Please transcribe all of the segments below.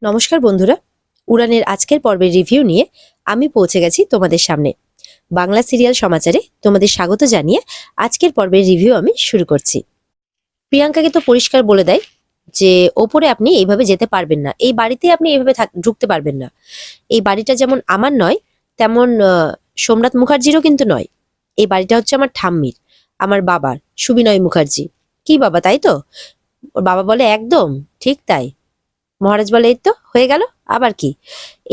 নমস্কার বন্ধুরা, উড়ানের আজকের পর্বের রিভিউ নিয়ে আমি পৌঁছে গেছি তোমাদের সামনে। বাংলা সিরিয়াল সমাচারে তোমাদের স্বাগত জানিয়ে আজকের পর্বের রিভিউ আমি শুরু করছি। প্রিয়াঙ্কাকে তো পরিষ্কার বলে দেয় যে ওপরে আপনি এইভাবে যেতে পারবেন না, এই বাড়িতে আপনি এইভাবে ঢুকতে পারবেন না। এই বাড়িটা যেমন আমার নয় তেমন সোমনাথ মুখার্জিরও কিন্তু নয়। এই বাড়িটা হচ্ছে আমার ঠাম্মির, আমার বাবার, সুবিনয় মুখার্জি। কি বাবা, তাই তো? ওর বাবা বলে একদম ঠিক তাই। মহারাজ বলে এই তো হয়ে গেল, আবার কি?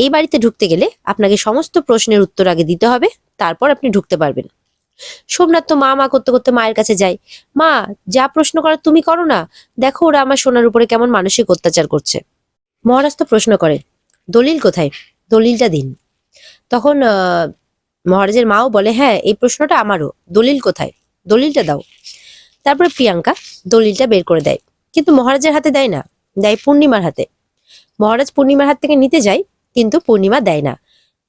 এই বাড়িতে ঢুকতে গেলে আপনাকে সমস্ত প্রশ্নের উত্তর আগে দিতে হবে, তারপর আপনি ঢুকতে পারবেন। সোমনাথ তো মা মা করতে করতে মায়ের কাছে যায়। মা, যা প্রশ্ন করার তুমি করো না, দেখো ওরা আমার সোনার উপরে কেমন মানসিক অত্যাচার করছে। মহারাজ তো প্রশ্ন করে, দলিল কোথায়, দলিলটা দিন। তখন মহারাজের মাও বলে, হ্যাঁ এই প্রশ্নটা আমারও, দলিল কোথায়, দলিলটা দাও। তারপরে প্রিয়াঙ্কা দলিলটা বের করে দেয়, কিন্তু মহারাজের হাতে দেয় না, দেয় পূর্ণিমার হাতে। মহারাজ পূর্ণিমার হাত থেকে নিতে যায়, কিন্তু পূর্ণিমা দেয় না।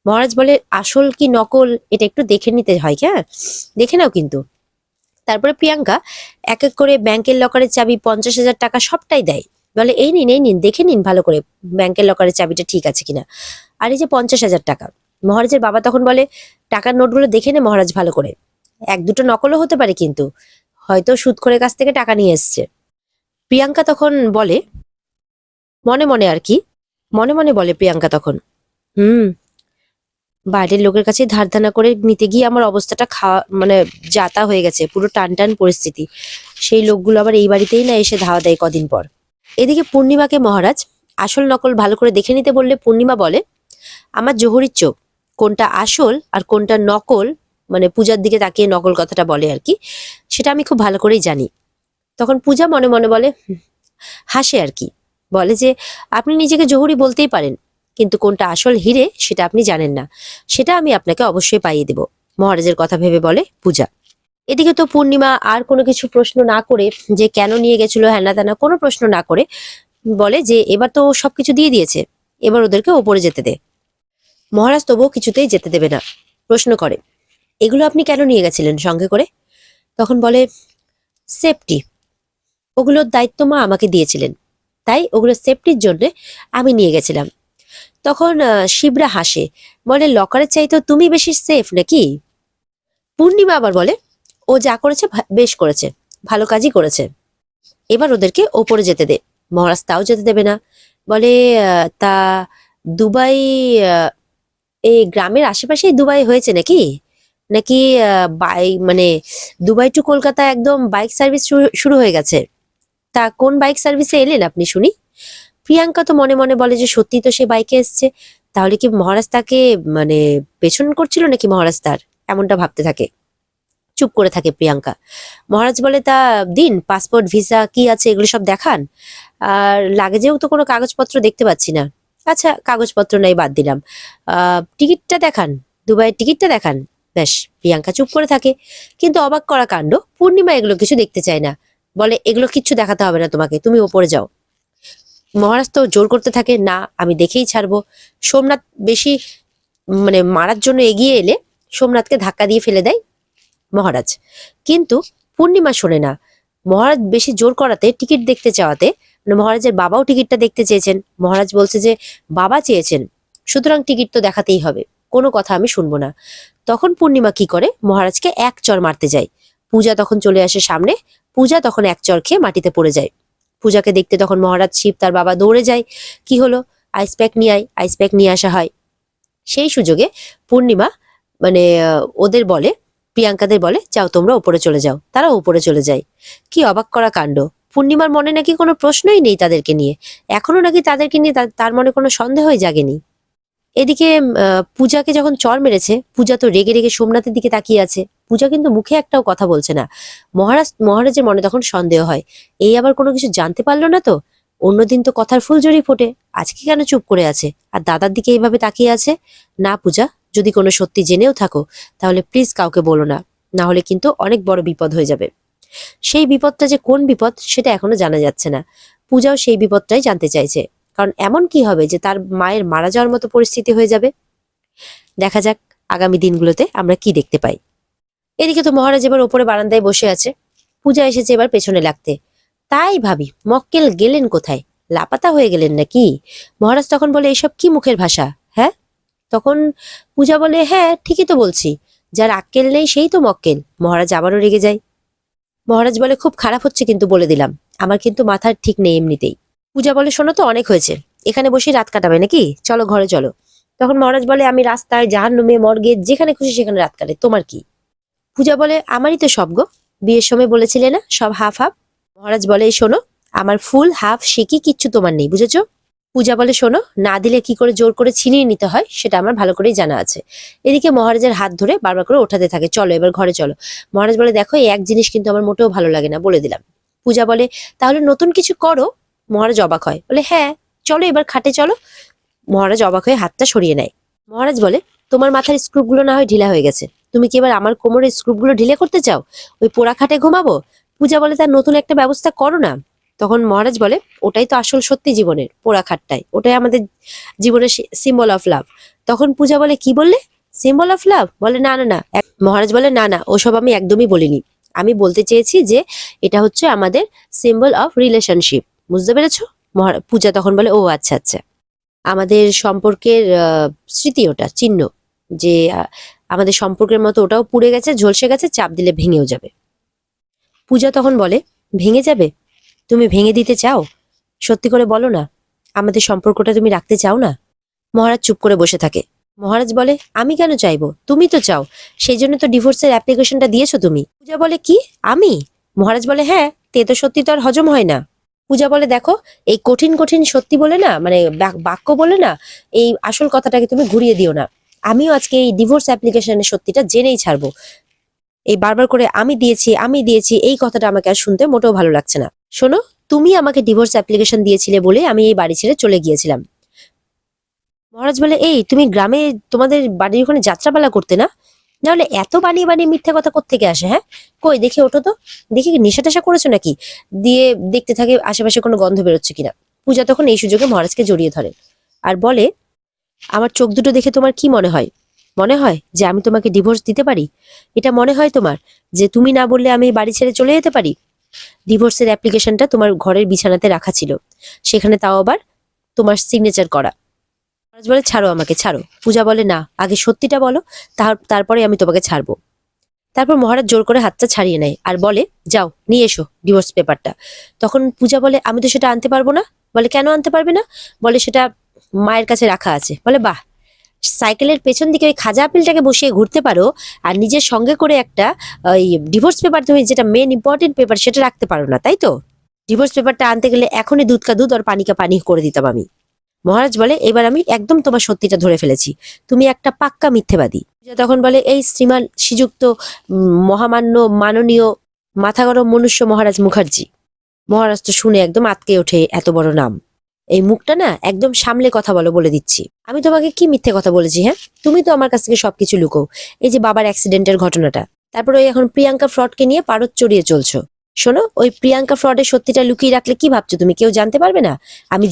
মহারাজ বলে আসল কি নকল এটা একটু দেখে নিতে হয়, হ্যাঁ দেখে নাও কিন্তু। তারপরে প্রিয়াঙ্কা এক এক করে ব্যাংকের লকারের চাবি, 50,000 টাকা সবটাই দেয়। বলে এই নিন দেখে নিন ভালো করে ব্যাংকের লকারের চাবিটা ঠিক আছে কিনা। আর এই যে 50,000 টাকা, মহারাজের বাবা তখন বলে টাকার নোটগুলো দেখে নে মহারাজ ভালো করে, এক দুটো নকলও হতে পারে, কিন্তু হয়তো সুদখোরের কাছ থেকে টাকা নিয়ে এসছে। প্রিয়াঙ্কা তখন বলে মনে মনে আর কি, মনে মনে বলে প্রিয়াঙ্কা তখন, বাইরের লোকের কাছে ধার ধানা করে নিতে গিয়ে আমার অবস্থাটা মানে যাতা হয়ে গেছে, পুরো টান টান পরিস্থিতি। সেই লোকগুলো আবার এই বাড়িতেই না এসে ধাওয়া দেয় কদিন পর। এদিকে পূর্ণিমাকে মহারাজ আসল নকল ভালো করে দেখে নিতে বললে পূর্ণিমা বলে, আমার জহুরির চোখ, কোনটা আসল আর কোনটা নকল, মানে পূজার দিকে তাকিয়ে নকল কথাটা বলে আর কি, সেটা আমি খুব ভালো করেই জানি। তখন পূজা মনে মনে বলে, হাসে আর কি, বলে যে আপনি নিজেকে জহুরি বলতেই পারেন, কিন্তু কোনটা আসল হিরে সেটা আপনি জানেন না, সেটা আমি আপনাকে অবশ্যই পাইয়ে দেব, মহারাজের কথা ভেবে বলে পূজা। এদিকে তো পূর্ণিমা আর কোনো কিছু প্রশ্ন না করে, যে কেন নিয়ে গেছিল হ্যানা ত্যানা কোনো প্রশ্ন না করে, বলে যে এবার তো সবকিছু দিয়ে দিয়েছে, এবার ওদেরকে ওপরে যেতে দে। মহারাজ তবুও কিছুতেই যেতে দেবে না, প্রশ্ন করে এগুলো আপনি কেন নিয়ে গেছিলেন সঙ্গে করে? তখন বলে সেফটি, ওগুলোর দায়িত্ব মা আমাকে দিয়েছিলেন, তাই ওগুলো সেফটির জন্য আমি নিয়ে গেছিলাম। তখন শিবরা হাসে, বলে লকারের চাইতেও তুমি বেশি সেফ নাকি? পূর্ণিমা আবার বলে ও যা করেছে বেশ করেছে, ভালো কাজই করেছে, এবার ওদেরকে ওপরে যেতে দে। মহারাজ তাও যেতে দেবে না, বলে তা দুবাই, এই গ্রামের আশেপাশেই দুবাই হয়েছে নাকি, নাকি মানে দুবাই টু কলকাতা একদম বাইক সার্ভিস শুরু হয়ে গেছে? তা কোন বাইক সার্ভিসে এলেন আপনি শুনি? প্রিয়াঙ্কা তো মনে মনে বলে যে সত্যি তো সে বাইকে এসছে, তাহলে কি মহারাজ তাকে মানে পেছন করছিল নাকি মহারাজ তার, এমনটা ভাবতে থাকে। চুপ করে থাকে প্রিয়াঙ্কা। মহারাজ বলে তা দিন, পাসপোর্ট ভিসা কি আছে এগুলো সব দেখান, আর লাগেজেও তো কোনো কাগজপত্র দেখতে পাচ্ছি না। আচ্ছা কাগজপত্র নাই বাদ দিলাম, টিকিটটা দেখান, দুবাইয়ের টিকিটটা দেখান। ব্যাস, প্রিয়াঙ্কা চুপ করে থাকে। কিন্তু অবাক করা কাণ্ড, পূর্ণিমা এগুলো কিছু দেখতে চায় না, বলে এগুলো কিচ্ছু দেখাতে হবে না তোমাকে, তুমি ওপরে যাও। মহারাজ তো জোর করতে থাকে, না আমি দেখেই ছাড়বো। সোমনাথ বেশি মানে মারার জন্য এগিয়ে এলে সোমনাথকে ধাক্কা দিয়ে ফেলে দেয় মহারাজ, কিন্তু পূর্ণিমা শোনে না। মহারাজ বেশি জোর করাতে, টিকিট দেখতে চাওয়াতে, মানে মহারাজের বাবাও টিকিটটা দেখতে চেয়েছেন, মহারাজ বলছে যে বাবা চেয়েছেন সুতরাং টিকিট তো দেখাতেই হবে, কোনো কথা আমি শুনবো না। তখন পূর্ণিমা কি করে, মহারাজকে এক চড় মারতে যায়। পূজা তখন চলে আসে সামনে, পূজা তখন এক চড় খেয়ে মাটিতে পড়ে যায়। পূজাকে দেখতে তখন মহারাজ শিব তার বাবা দৌড়ে যায়, কি হলো, আইস প্যাক নিয়ে আয়, আইস প্যাক নিয়ে আসা হয়। সেই সুযোগে পূর্ণিমা মানে ওদের বলে, প্রিয়াঙ্কাদের বলে যাও তোমরা উপরে চলে যাও, তারা উপরে চলে যায়। কি অবাক করা কাণ্ড, পূর্ণিমার মনে নাকি কোনো প্রশ্নই নেই তাদেরকে নিয়ে, এখনো নাকি তাদেরকে নিয়ে তার মনে কোনো সন্দেহই জাগেনি। এদিকে পূজাকে যখন চর মেরেছে, পূজা তো রেগে রেগে সোমনাথের দিকে তাকিয়ে আছে, পূজা কিন্তু মুখে একটাও কথা বলছে না। মহারাজের মনে তখন সন্দেহ হয়, এই আবার কোনো কিছু জানতে পারলো না তো, অন্যদিন তো কথার ফুলঝড়ি ফোটে, আজকে কেন চুপ করে আছে আর দাদার দিকে এইভাবে তাকিয়ে আছে? না পূজা, যদি কোনো সত্যি জেনেও থাকো তাহলে প্লিজ কাউকে বলো না, না হলে কিন্তু অনেক বড় বিপদ হয়ে যাবে। সেই বিপদটা যে কোন বিপদ সেটা এখনো জানা যাচ্ছে না। পূজাও সেই বিপদটাই জানতে চাইছে, কারণ এমন কি হবে যে তার মায়ের মারা যাওয়ার মতো পরিস্থিতি হয়ে যাবে। দেখা যাক আগামী দিনগুলোতে আমরা কি দেখতে পাই। এদিকে তো মহারাজ এবার ওপরে বারান্দায় বসে আছে, পূজা এসেছে এবার পেছনে লাগতে। তাই ভাবি মক্কেল গেলেন কোথায়, লাপাতা হয়ে গেলেন নাকি? মহারাজ তখন বলে, এইসব কি মুখের ভাষা? হ্যাঁ? তখন পূজা বলে, হ্যাঁ ঠিকই তো বলছি, যার আক্কেল নেই সেই তো মক্কেল। মহারাজ আবারও রেগে যায়। মহারাজ বলে, খুব খারাপ হচ্ছে কিন্তু বলে দিলাম, আমার কিন্তু মাথার ঠিক নেই এমনিতেই। পূজা বলে, শোনো তো, অনেক হয়েছে, এখানে বসে রাত কাটাবে নাকি? চলো ঘরে চলো। তখন মহারাজ বলে, আমি রাস্তায়, জাহান্নামে, মর্গে, যেখানে খুশি সেখানে রাত কাটে, তোমার কি? পূজা বলে, আমারই তো সব গো, বিয়ের সময় বলেছিলে না সব হাফ হাফ। মহারাজ বলে, এই শোনো, আমার ফুল হাফ সিকি কিচ্ছু তোমার নেই, বুঝেছো? পূজা বলে, শোনো, না দিলে কি করে জোর করে ছিনিয়ে নিতে হয় সেটা আমার ভালো করেই জানা আছে। এদিকে মহারাজের হাত ধরে বারবার করে ওঠাতে থাকে, চলো এবার ঘরে চলো। মহারাজ বলে, দেখো এই এক জিনিস কিন্তু আমার মোটেও ভালো লাগে না, বলে দিলাম। পূজা বলে, তাহলে নতুন কিছু করো। মহারাজ অবাক হয়, বলে, হ্যাঁ চলো এবার খাটে চলো। মহারাজ অবাক হয়ে হাতটা সরিয়ে নেয়। মহারাজ বলে, তোমার মাথার স্ক্রুপগুলো না হয় ঢিলা হয়ে গেছে, তুমি কি এবার আমার কোমরের স্ক্রুপগুলো ঢিলে করতে চাও? ওই পোড়া খাটে ঘুমাবো? পূজা বলে, তার নতুন একটা ব্যবস্থা করো না। তখন মহারাজ বলে, ওটাই তো আসল সত্যি জীবনের, পোড়া খাটটাই, ওটাই আমাদের জীবনের সিম্বল অফ লাভ। তখন পূজা বলে, কি বললে? Symbol of love? বলে, না না না। মহারাজ বলে, না না, ওসব আমি একদমই বলিনি, আমি বলতে চেয়েছি যে এটা হচ্ছে আমাদের সিম্বল অফ রিলেশনশিপ, বুঝতে পেরেছো? পূজা তখন বলে, ও আচ্ছা আচ্ছা, আমাদের সম্পর্কের স্মৃতি, ওটা চিহ্ন, যে আমাদের সম্পর্কের মতো ওটাও পুড়ে গেছে, ঝলসে গেছে, চাপ দিলে ভেঙেও যাবে। পূজা তখন বলে, ভেঙে যাবে? তুমি ভেঙে দিতে চাও? সত্যি করে বলো না, আমাদের সম্পর্কটা তুমি রাখতে চাও না? মহারাজ চুপ করে বসে থাকে। মহারাজ বলে, আমি কেন চাইবো, তুমি তো চাও, সেই জন্য তো ডিভোর্সের অ্যাপ্লিকেশনটা দিয়েছো তুমি। পূজা বলে, কি আমি? মহারাজ বলে, হ্যাঁ, তে তো সত্যি তো আর হজম হয় না। পূজা বলে, দেখো, এই কঠিন কঠিন সত্যি বলে না, মানে বাক্য বলে না, এই আসল কথাটাকে তুমি ঘুরিয়ে দিও না। আমিও আজকে এই ডিভোর্স অ্যাপ্লিকেশনের সত্যিটা জেনেই ছাড়বো। এই বারবার করে আমি দিয়েছি আমি দিয়েছি এই কথাটা আমাকে আর শুনতে মোটেও ভালো লাগছে না। শোনো, তুমি আমাকে ডিভোর্স অ্যাপ্লিকেশন দিয়েছিলে বলে আমি এই বাড়ি ছেড়ে চলে গিয়েছিলাম। মহারাজ বলে, এই তুমি গ্রামে তোমাদের বাড়ির ওখানে যাত্রাপালা করতে না? নাহলে এত বানিয়ে বানিয়ে মিথ্যা কথা কোত্থেকে আসে? হ্যাঁ, কই দেখি, ওঠো তো, দেখি কি নেশা টেশা করেছো নাকি? দিয়ে দেখতে থাকে আশেপাশে কোনো গন্ধ বেরোচ্ছে কিনা। পূজা তখন এই সুযোগে মহারাজকে জড়িয়ে ধরে আর বলে, আমার চোখ দুটো দেখে তোমার কি মনে হয়? মনে হয় যে আমি তোমাকে ডিভোর্স দিতে পারি? এটা মনে হয় তোমার যে তুমি না বললে আমি এই বাড়ি ছেড়ে চলে যেতে পারি? ডিভোর্সের অ্যাপ্লিকেশনটা তোমার ঘরের বিছানাতে রাখা ছিল, সেখানে তাও আবার তোমার সিগনেচার করা। মহারাজ বলে, ছাড়ো আমাকে, ছাড়ো। পূজা বলে, না, আগে সত্যিটা বলো, তারপরে আমি তোমাকে ছাড়বো। তারপর মহারাজ জোর করে হাতটা ছাড়িয়ে নেয় আর বলে, যাও নিয়ে এসো ডিভোর্স পেপারটা। তখন পূজা বলে, আমি তো সেটা আনতে পারবো না। বলে, কেন আনতে পারবে না? বলে, সেটা মায়ের কাছে রাখা আছে। বলে, বাহ, সাইকেলের পেছন দিকে ওই খাজা আপেলটাকে বসিয়ে ঘুরতে পারো, আর নিজের সঙ্গে করে একটা ওই ডিভোর্স পেপার, তুমি যেটা মেন ইম্পর্টেন্ট পেপার সেটা রাখতে পারো না, তাই তো? ডিভোর্স পেপারটা আনতে গেলে এখনই দুধ কা দুধ আর পানি কা পানি করে দিতাম আমি। মহারাজ বলে, এবার আমি একদম তোমার সত্যিটা ধরে ফেলেছি, তুমি একটা পাক্কা মিথ্যেবাদী। পূজা তখন বলে, এই শ্রীমান শ্রীযুক্ত মহামান্য মাননীয় মাথা গরম মনুষ্য মহারাজ মুখার্জি। মহারাজ তো শুনে একদম আঁতকে ওঠে, এত বড় নাম, এই মুখটা না একদম সামলে কথা বলো, বলে দিচ্ছি। আমি তোমাকে কি মিথ্যে কথা বলেছি? হ্যাঁ, তুমি তো আমার কাছ থেকে সবকিছু লুকো, এই যে বাবার অ্যাক্সিডেন্টের ঘটনাটা, তারপর ওই এখন প্রিয়াঙ্কা ফ্রডকে নিয়ে পারদ চড়িয়ে চলছো। শোনো, ওই প্রিয়াঙ্কা ফ্রডের সত্যিটা লুকিয়ে রাখলে কি ভাবছো তুমি কেউ জানতে পারবে না? আমি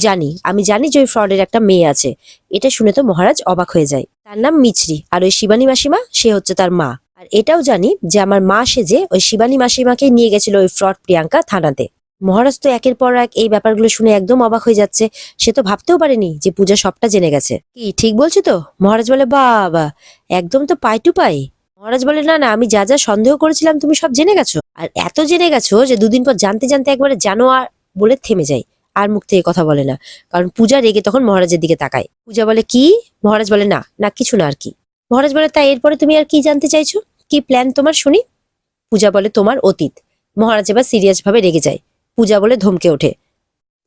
জানি যে ওই ফ্রডের একটা মেয়ে আছে। এটা শুনে তো মহারাজ অবাক হয়ে যায়। তার নাম মিছরি, আর ওই শিবানী মাসিমা সে হচ্ছে তার মা। আর এটাও জানি যে আমার মা সেজে ওই শিবানী মাসিমাকে নিয়ে গেছিল ওই ফ্রড প্রিয়াঙ্কা থানাতে। মহারাজ তো একের পর এক এই ব্যাপারগুলো শুনে একদম অবাক হয়ে যাচ্ছে। সে তো ভাবতেও পারেনি যে পূজা সবটা জেনে গেছে। কি ঠিক বলছি তো? মহারাজ বলে, বাবা, একদম তো পাই টু পাই। মহারাজ বলে, না না, আমি যা যা সন্দেহ করেছিলাম তুমি সব জেনে গেছো, আর এত জেনে গেছো যে দুদিন পর জানতে জানতে একবারে জানো আর বলে থেমে যায়, আর মুখ থেকে কথা বলে না। কারণ পূজা রেগে তখন মহারাজের দিকে তাকায়। পূজা বলে, কি? মহারাজ বলে, না না, কিছু না আর কি। মহারাজ বলে, তাই এরপরে তুমি আর কি জানতে চাইছো? কি প্ল্যান তোমার শুনি? পূজা বলে, তোমার অতীত। মহারাজ এবার সিরিয়াস ভাবে রেগে যায়। পূজা বলে ধমকে ওঠে।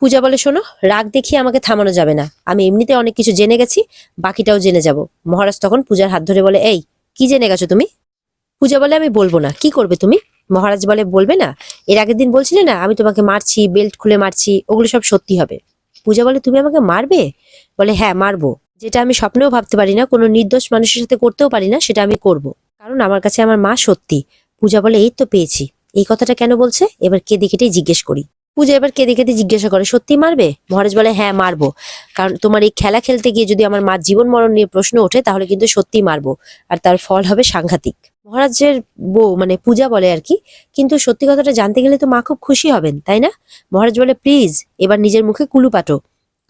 পূজা বলে, শোনো, রাগ দেখিয়ে আমাকে থামানো যাবে না, আমি এমনিতে অনেক কিছু জেনে গেছি, বাকিটাও জেনে যাব। মহারাজ তখন পূজার হাত ধরে বলে, এই কি জেনে গেছো তুমি? পূজা বলে, আমি বলবো না। কি করবে তুমি? মহারাজ বলে, বলবে না? এর আগের দিন বলছিলে না আমি তোমাকে মারছি, বেল্ট খুলে মারছি, ওগুলো সব সত্যি হবে। পূজা বলে, তুমি আমাকে মারবে? বলে, হ্যাঁ মারবো, যেটা আমি স্বপ্নেও ভাবতে পারি না, কোনো নির্দোষ মানুষের সাথে করতেও পারি না, সেটা আমি করব, কারণ আমার কাছে আমার মা সত্যি। পূজা বলে, এই তো পেয়েছি। এই কথাটা কেন বলছে? এবার কেঁদে কেটেই জিজ্ঞেস করি। পূজা এবার কেঁদে কেঁদে জিজ্ঞাসা করে, সত্যি মারবে? মহারাজ বলে, হ্যাঁ মারবো, কারণ তোমার এই খেলা খেলতে গিয়ে যদি আমার মার জীবন মরণ নিয়ে প্রশ্ন ওঠে তাহলে কিন্তু সত্যি মারবো, আর তার ফল হবে সাংঘাতিক। মহারাজের বউ মানে পূজা বলে আর কি, কিন্তু সত্যি কথাটা জানতে গেলে তো মা খুব খুশি হবেন তাই না? মহারাজ বলে প্লিজ এবার নিজের মুখে কুলু পাটো,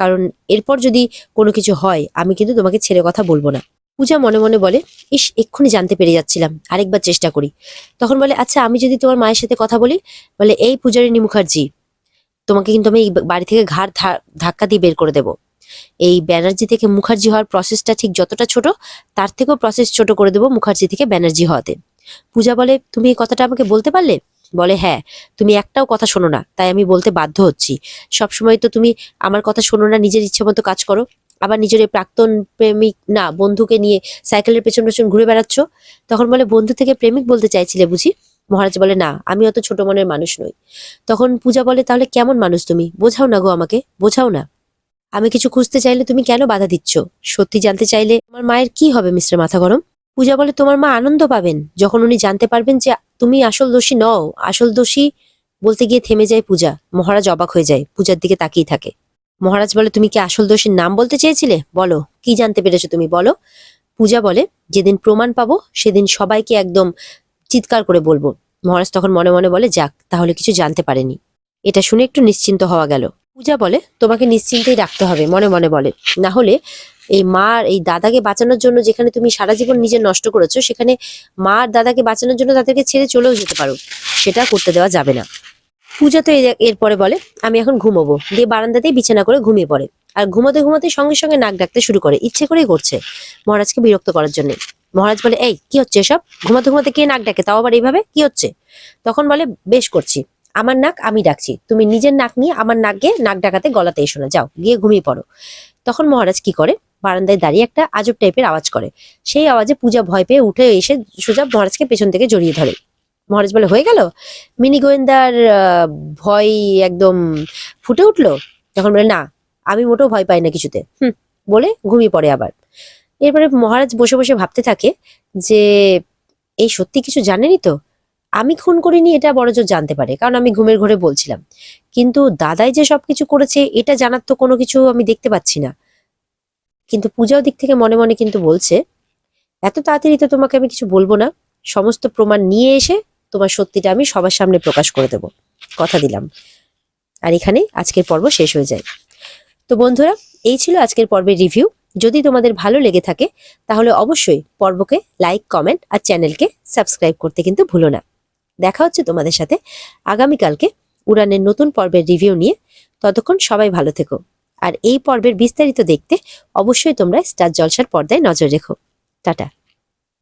কারণ এরপর যদি কোনো কিছু হয় আমি কিন্তু তোমাকে ছেড়ে কথা বলবো না। পূজা মনে মনে বলে, ইস এক্ষুনি জানতে পেরে যাচ্ছিলাম, আরেকবার চেষ্টা করি। তখন বলে আচ্ছা আমি যদি তোমার মায়ের সাথে কথা বলি? বলে এই পূজারিনী মুখার্জি, তোমাকে কিন্তু আমি এই বাড়ি থেকে ঘাড় ধাক্কা দিয়ে বের করে দেবো। এই ব্যানার্জি থেকে মুখার্জি হওয়ার প্রসেসটা ঠিক যতটা ছোট, তার থেকেও প্রসেস ছোট করে দেবো মুখার্জি থেকে ব্যানার্জি হওয়াতে। পূজা বলে তুমি এই কথাটা আমাকে বলতে পারলে? বলে হ্যাঁ, তুমি একটাও কথা শোনো না তাই আমি বলতে বাধ্য হচ্ছি। সবসময় তো তুমি আমার কথা শোনো না, নিজের ইচ্ছে মতো কাজ করো, আবার নিজের এই প্রাক্তন প্রেমিক না বন্ধুকে নিয়ে সাইকেলের পেছন পেছন ঘুরে বেড়াচ্ছ। তখন বলে বন্ধু থেকে প্রেমিক বলতে চাইছিলে বুঝি? মহারাজ বলে না, আমি অত ছোট মনের মানুষ নই। তখন পূজা বলে তাহলে কেমন মানুষ তুমি, বোঝাও না গো আমাকে, বোঝাও না। আমি কিছু খুঁজতে চাইলে তুমি কেন বাধা দিচ্ছ? সত্যি জানতে চাইলে তোমার মায়ের কি হবে মিস্টার মাথা গরম? পূজা বলে তোমার মা আনন্দ পাবেন যখন উনি জানতে পারবেন যে তুমি আসল দোষী নও। আসল দোষী বলতে গিয়ে থেমে যায় পূজা। মহারাজ অবাক হয়ে যায়, পূজার দিকে তাকিয়ে থাকে। মহারাজ বলে তুমি কি আসল দোষীর নাম বলতে চেয়েছিলে? বলো কি জানতে পেরেছো তুমি, বলো। পূজা বলে যেদিন প্রমাণ পাবো সেদিন সবাইকে একদম চিৎকার করে বলবো। মহারাজ তখন মনে মনে বলে যাক, তাহলে কিছু জানতে পারেনি। এটা শুনে একটু নিশ্চিন্ত হওয়া গেল। পূজা বলে তোমাকে নিশ্চিন্তেই রাখতে হবে, মনে মনে বলে, না হলে এই মা আর এই দাদাকে বাঁচানোর জন্য যেখানে তুমি সারা জীবন নিজে নষ্ট করেছো, সেখানে মা আর দাদাকে বাঁচানোর জন্য তাদেরকে ছেড়ে চলেও যেতে পারো, সেটা করতে দেওয়া যাবে না। পূজা তো এরপরে বলে আমি এখন ঘুমোবো, দিয়ে বারান্দাতেই বিছানা করে ঘুমিয়ে পড়ে। আর ঘুমোতে ঘুমোতে সঙ্গে সঙ্গে নাক ডাকতে শুরু করে, ইচ্ছে করেই করছে মহারাজকে বিরক্ত করার জন্য। মহারাজ বলে এই কি হচ্ছে এসব, ঘুমাতে ঘুমাতে কে নাক ডাকে, তাও আবার এইভাবে, কি হচ্ছে? তখন বলে বেশ করছি, আমার নাক আমি ডাকছি, তুমি নিজের নাক নিয়ে আমার নাক গিয়ে নাক ডাকাতে গলাতে এসো না, যাও গিয়ে ঘুমিয়ে পড়ো। তখন মহারাজ কি করে, বারান্দায় দাঁড়িয়ে একটা আজব টাইপের আওয়াজ করে। সেই আওয়াজে পূজা ভয় পেয়ে উঠে এসে সোজা মহারাজকে পেছন থেকে জড়িয়ে ধরে। মহারাজ বলে হয়ে গেল, মিনি গোয়েন্দার ভয় একদম ফুটে উঠলো। তখন বলে না, আমি মোটেও ভয় পাই না কিছুতে, বলে ঘুমিয়ে পড়ে আবার। এরপরে মহারাজ বসে বসে ভাবতে থাকে যে এই সত্যি কিছু জানেনি তো, আমি খুন করিনি এটা বড়জোর জানতে পারে, কারণ আমি ঘুমের ঘোরে বলছিলাম, কিন্তু দাদাই যে সবকিছু করেছে এটা জানার তো কোনো কিছু আমি দেখতে পাচ্ছি না। কিন্তু পূজাও দিক থেকে মনে মনে কিন্তু বলছে এত তাড়াতাড়ি তো তোমাকে আমি কিছু বলবো না, সমস্ত প্রমাণ নিয়ে এসে তোমার সত্যিটা আমি সবার সামনে প্রকাশ করে দেব, কথা দিলাম। আর এখানেই আজকের পর্ব শেষ হয়ে যায়। তো বন্ধুরা, এই ছিল আজকের পর্বের রিভিউ। যদি তোমাদের ভালো লেগে থাকে তাহলে অবশ্যই পর্বকে লাইক, কমেন্ট আর চ্যানেলকে সাবস্ক্রাইব করতে কিন্তু ভুলো না। দেখা হচ্ছে তোমাদের সাথে আগামীকালকে উড়ানের নতুন পর্বের রিভিউ নিয়ে। ততক্ষণ সবাই ভালো থেকো। আর এই পর্বের বিস্তারিত দেখতে অবশ্যই তোমরা স্টার জলসার পর্দায় নজর রেখো। টাটা।